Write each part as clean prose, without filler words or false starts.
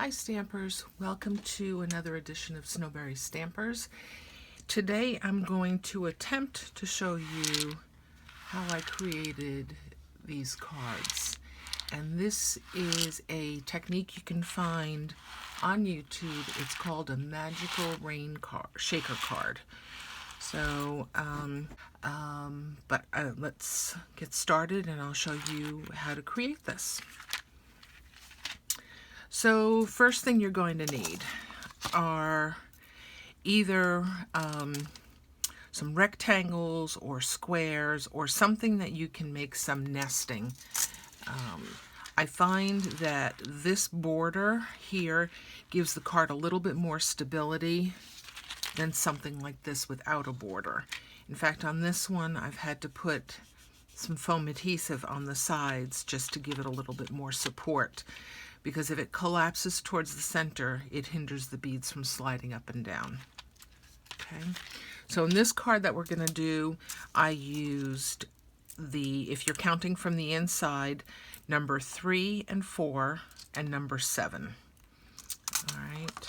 Hi Stampers, welcome to another edition of Snowberry Stampers. Today I'm going to attempt to show you how I created these cards. And this is a technique you can find on YouTube. It's called a magical rain card, shaker card. So, let's get started and I'll show you how to create this. So first thing you're going to need are either some rectangles or squares or something that you can make some nesting. I find that this border here gives the card a little bit more stability than something like this without a border. In fact, on this one I've had to put some foam adhesive on the sides just to give it a little bit more support, because if it collapses towards the center, it hinders the beads from sliding up and down. Okay, so in this card that we're going to do, I used if you're counting from the inside, number 3 and 4 and number 7. All right.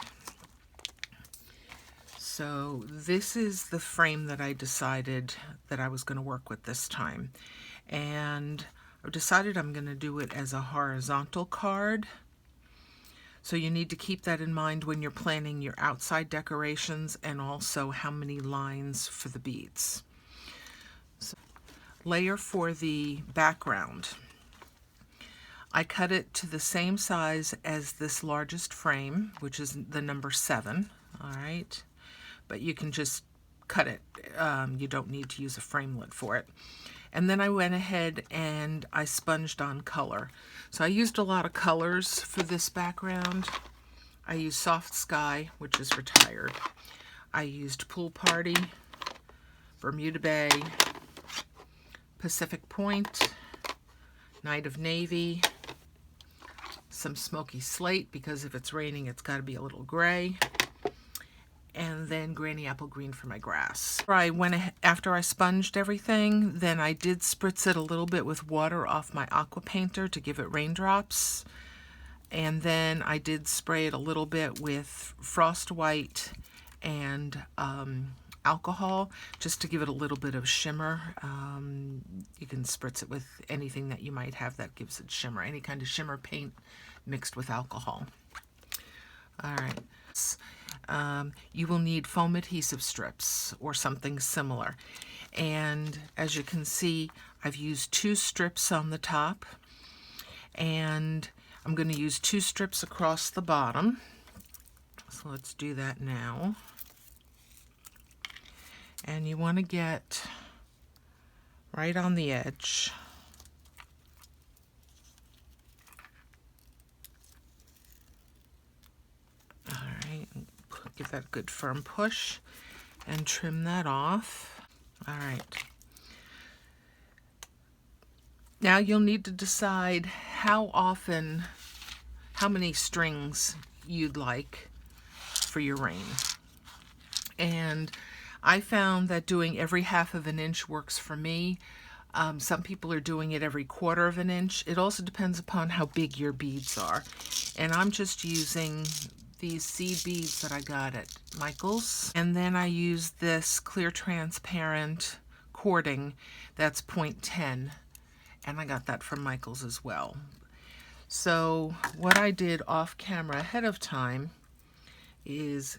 So this is the frame that I decided that I was going to work with this time. And I've decided I'm going to do it as a horizontal card. So you need to keep that in mind when you're planning your outside decorations and also how many lines for the beads. So, layer for the background. I cut it to the same size as this largest frame, which is the number 7, all right? But you can just cut it. You don't need to use a framelit for it. And then I went ahead and I sponged on color. So I used a lot of colors for this background. I used Soft Sky, which is retired. I used Pool Party, Bermuda Bay, Pacific Point, Night of Navy, some Smoky Slate, because if it's raining it's got to be a little gray, and then Granny Apple Green for my grass. After I sponged everything, then I did spritz it a little bit with water off my aqua painter to give it raindrops. And then I did spray it a little bit with Frost White and alcohol, just to give it a little bit of shimmer. You can spritz it with anything that you might have that gives it shimmer, any kind of shimmer paint mixed with alcohol. All right. You will need foam adhesive strips or something similar. And as you can see, I've used 2 strips on the top, and I'm going to use 2 strips across the bottom. So let's do that now. And you want to get right on the edge. All right. Give that a good firm push and trim that off. All right. Now you'll need to decide how many strings you'd like for your rain. And I found that doing every 1/2 inch works for me. Some people are doing it every 1/4 inch. It also depends upon how big your beads are. And I'm just using these seed beads that I got at Michael's, and then I used this clear transparent cording that's 0.10, and I got that from Michael's as well. So what I did off camera ahead of time is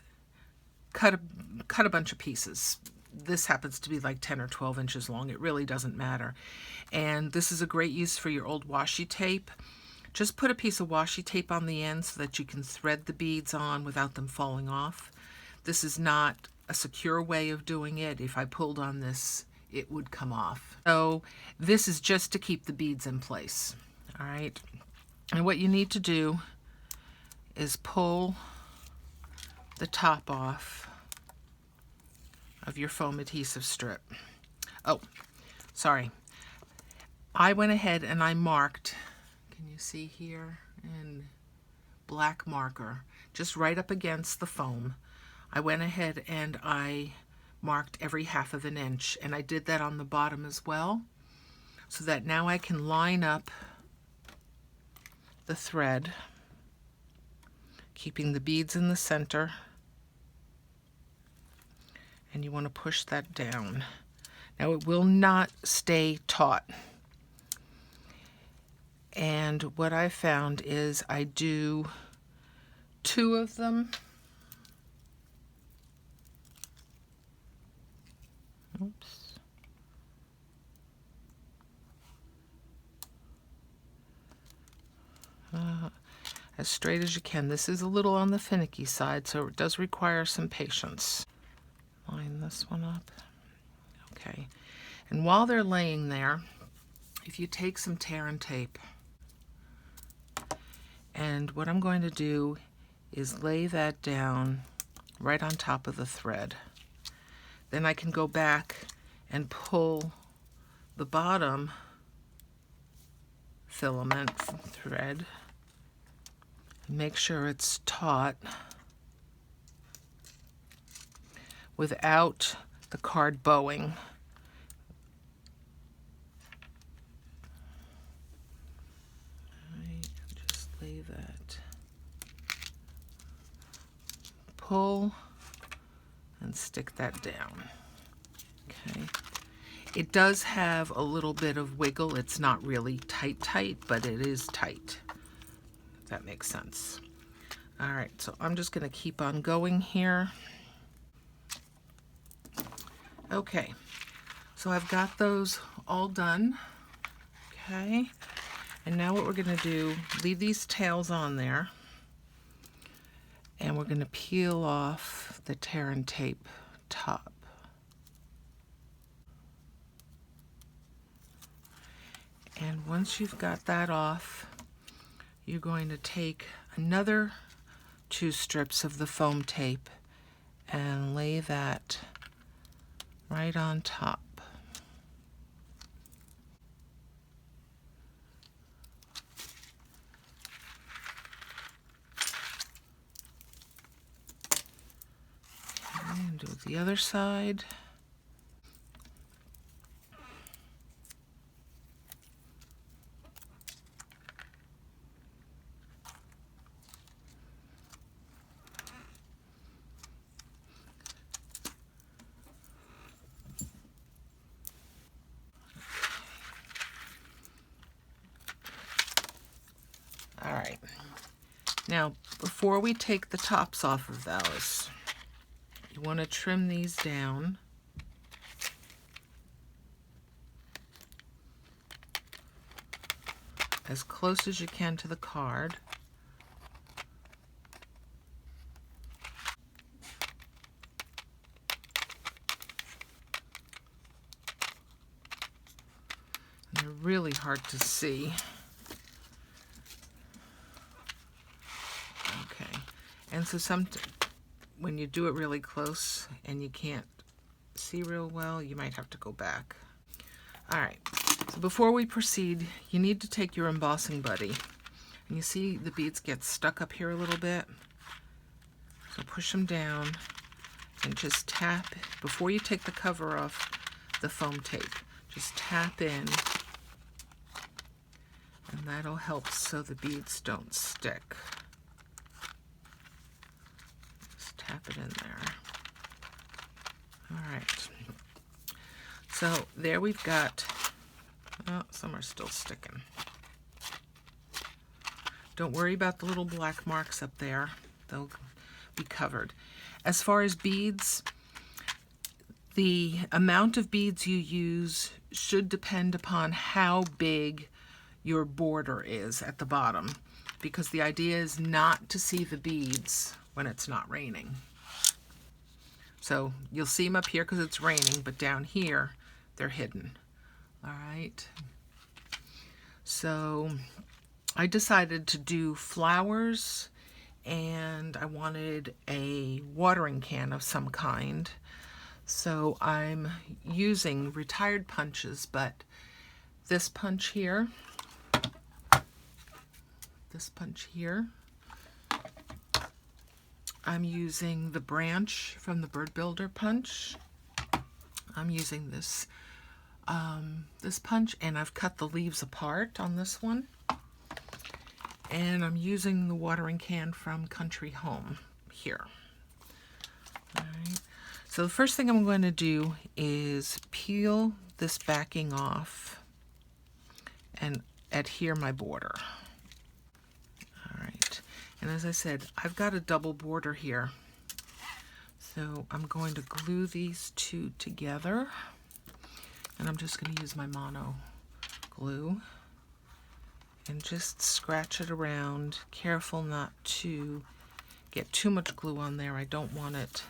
cut a bunch of pieces. This happens to be like 10 or 12 inches long. It really doesn't matter. And this is a great use for your old washi tape. Just put a piece of washi tape on the end so that you can thread the beads on without them falling off. This is not a secure way of doing it. If I pulled on this, it would come off. So this is just to keep the beads in place. All right. And what you need to do is pull the top off of your foam adhesive strip. Oh, sorry. I went ahead and I marked, can you see here, in black marker, just right up against the foam. I went ahead and I marked every 1/2 inch, and I did that on the bottom as well, so that now I can line up the thread keeping the beads in the center, and you want to push that down. Now it will not stay taut. And what I found is I do 2 of them. Oops. As straight as you can. This is a little on the finicky side, so it does require some patience. Line this one up. Okay. And while they're laying there, if you take some tear and tape, and what I'm going to do is lay that down right on top of the thread. Then I can go back and pull the bottom filament thread and make sure it's taut without the card bowing. Just lay that, pull, and stick that down. Okay. It does have a little bit of wiggle. It's not really tight, but it is tight. If that makes sense. All right, so I'm just going to keep on going here. Okay, so I've got those all done. Okay, and now what we're going to do, leave these tails on there, and we're going to peel off the tear and tape top. And once you've got that off, you're going to take another 2 strips of the foam tape and lay that right on top. And do the other side. All right. Now, before we take the tops off of those, you want to trim these down. As close as you can to the card. And they're really hard to see. Okay, and so when you do it really close and you can't see real well, you might have to go back. All right, so before we proceed, you need to take your embossing buddy. And you see the beads get stuck up here a little bit. So push them down and just tap, before you take the cover off the foam tape, just tap in, and that'll help so the beads don't stick. Just tap it in there. All right. So there we've got, oh, some are still sticking. Don't worry about the little black marks up there. They'll be covered. As far as beads, the amount of beads you use should depend upon how big your border is at the bottom, because the idea is not to see the beads when it's not raining. So you'll see them up here because it's raining, but down here they're hidden. All right. So I decided to do flowers, and I wanted a watering can of some kind. So I'm using retired punches, but this punch here, I'm using the branch from the Bird Builder punch. I'm using this this punch, and I've cut the leaves apart on this one. And I'm using the watering can from Country Home here. All right. So the first thing I'm going to do is peel this backing off and adhere my border. All right. And as I said, I've got a double border here. So I'm going to glue these two together. And I'm just going to use my mono glue and just scratch it around. Careful not to get too much glue on there. I don't want it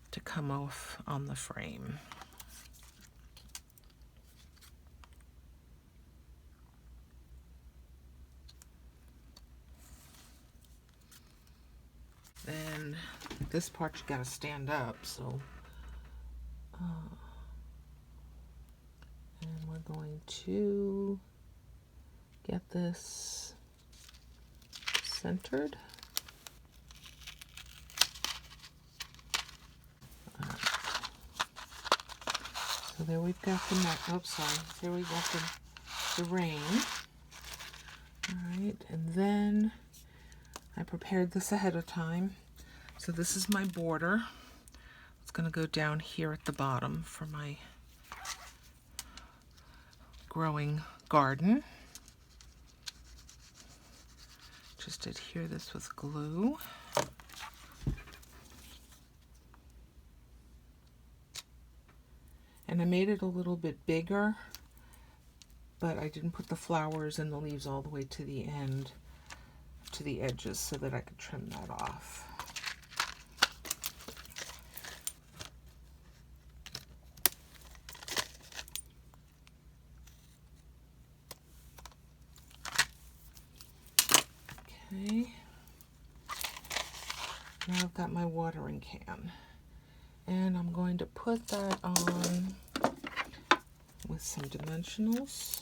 to come off on the frame. Then this part you gotta stand up, so and we're going to get this centered. So there we've got the net. Oh, sorry. There we got the rain. All right, and then I prepared this ahead of time. So this is my border. It's going to go down here at the bottom for my growing garden. Just adhere this with glue. And I made it a little bit bigger, but I didn't put the flowers and the leaves all the way to the end, to the edges, so that I could trim that off. Okay, now I've got my watering can, and I'm going to put that on with some dimensionals.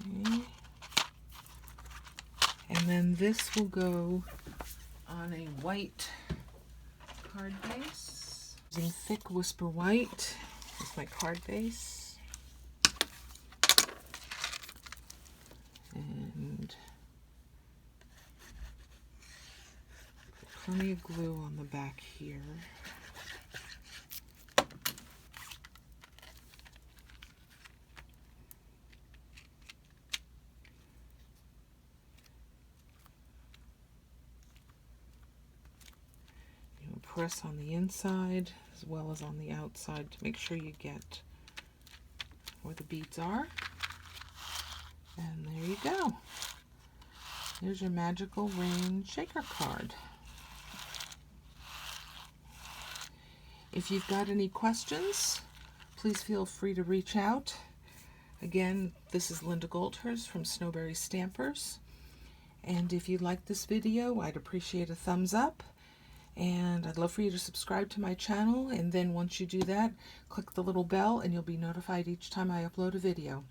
Okay. And then this will go on a white card base. Using thick Whisper White is my card base. And plenty of glue on the back here. Press on the inside as well as on the outside to make sure you get where the beads are. And there you go. There's your Magical Rain Shaker card. If you've got any questions, please feel free to reach out. Again, this is Linda Goldhurst from Snowberry Stampers. And if you like this video, I'd appreciate a thumbs up. And I'd love for you to subscribe to my channel, and then once you do that, click the little bell and you'll be notified each time I upload a video.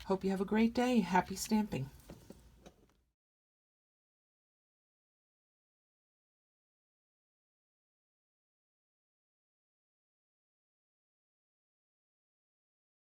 Hope you have a great day. Happy stamping.